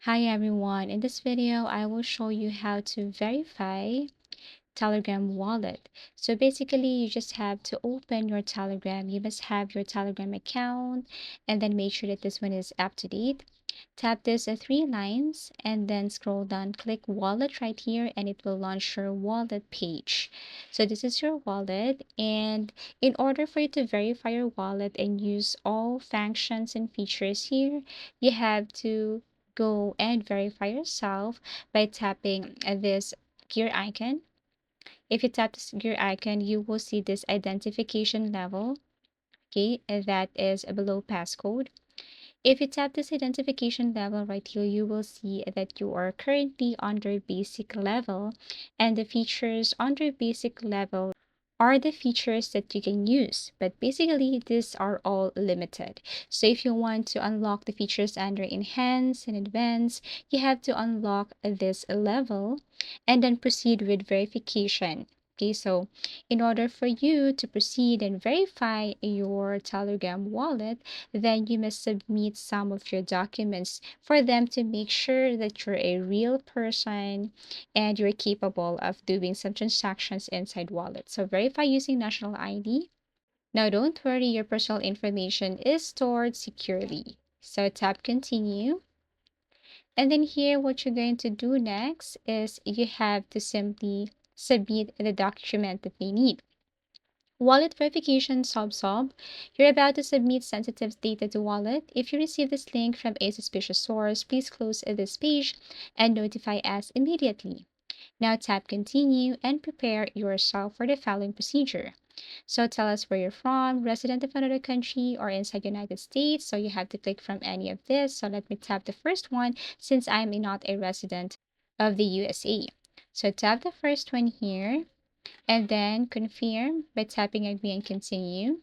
Hi everyone, in this video I will show you how to verify Telegram wallet. So basically you just have to open your Telegram. You must have your Telegram account and then make sure that this one is up to date. Tap this three lines and then scroll down, click wallet right here and it will launch your wallet page. So this is your wallet, and in order for you to verify your wallet and use all functions and features here, you have to go and verify yourself by tapping this gear icon. If you tap this gear icon, you will see this identification level, okay, and that is below passcode. If you tap this identification level right here, you will see that you are currently under basic level, and the features under basic level are the features that you can use. But basically, these are all limited. So if you want to unlock the features under enhance and advance, you have to unlock this level and then proceed with verification. Okay, so in order for you to proceed and verify your Telegram wallet, then you must submit some of your documents for them to make sure that you're a real person and you're capable of doing some transactions inside wallet. So verify using national ID. Now don't worry, your personal information is stored securely. So tap continue. And then here, what you're going to do next is you have to simply submit the document that they need. Wallet verification sub. You're about to submit sensitive data to wallet. If you receive this link from a suspicious source, please close this page and notify us immediately. Now tap continue and prepare yourself for the following procedure. So tell us where you're from, resident of another country or inside United States. So you have to click from any of this. So let me tap the first one since I'm not a resident of the USA. So tap the first one here and then confirm by tapping agree and continue.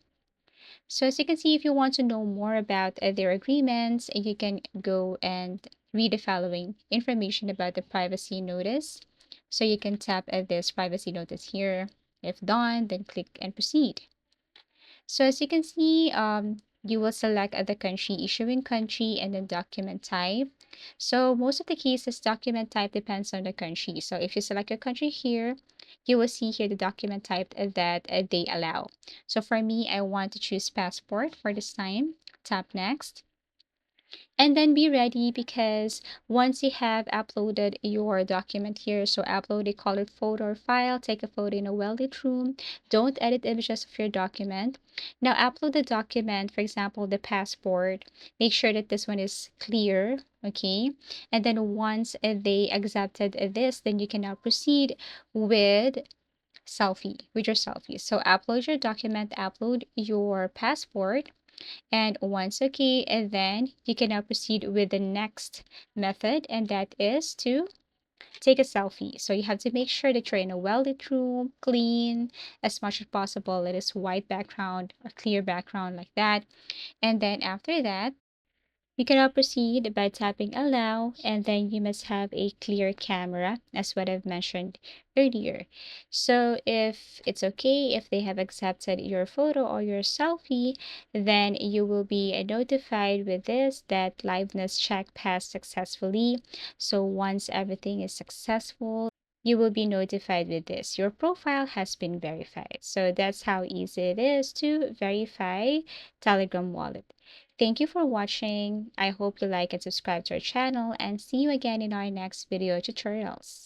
So as you can see, if you want to know more about their agreements, you can go and read the following information about the privacy notice. So you can tap at this privacy notice here. If done, then click and proceed. So as you can see, you will select the country, issuing country, and then document type. So most of the cases, document type depends on the country. So if you select your country here, you will see here the document type that they allow. So for me, I want to choose passport for this time. Tap next. And then be ready because once you have uploaded your document here, so upload a colored photo or file, take a photo in a well-lit room, don't edit images of your document. Now upload the document, for example, the passport, make sure that this one is clear, okay? And then once they accepted this, then you can now proceed with with your selfie. So upload your document, upload your passport, and once okay, and then you can now proceed with the next method, and that is to take a selfie. So you have to make sure that you're in a well-lit room, clean as much as possible. It is white background or clear background like that. And then after that, you can now proceed by tapping allow, and then you must have a clear camera as what I've mentioned earlier. So if it's okay, if they have accepted your photo or your selfie, then you will be notified with this that liveness check passed successfully. So once everything is successful, you will be notified with this. Your profile has been verified. So that's how easy it is to verify Telegram wallet. Thank you for watching. I hope you like and subscribe to our channel and see you again in our next video tutorials.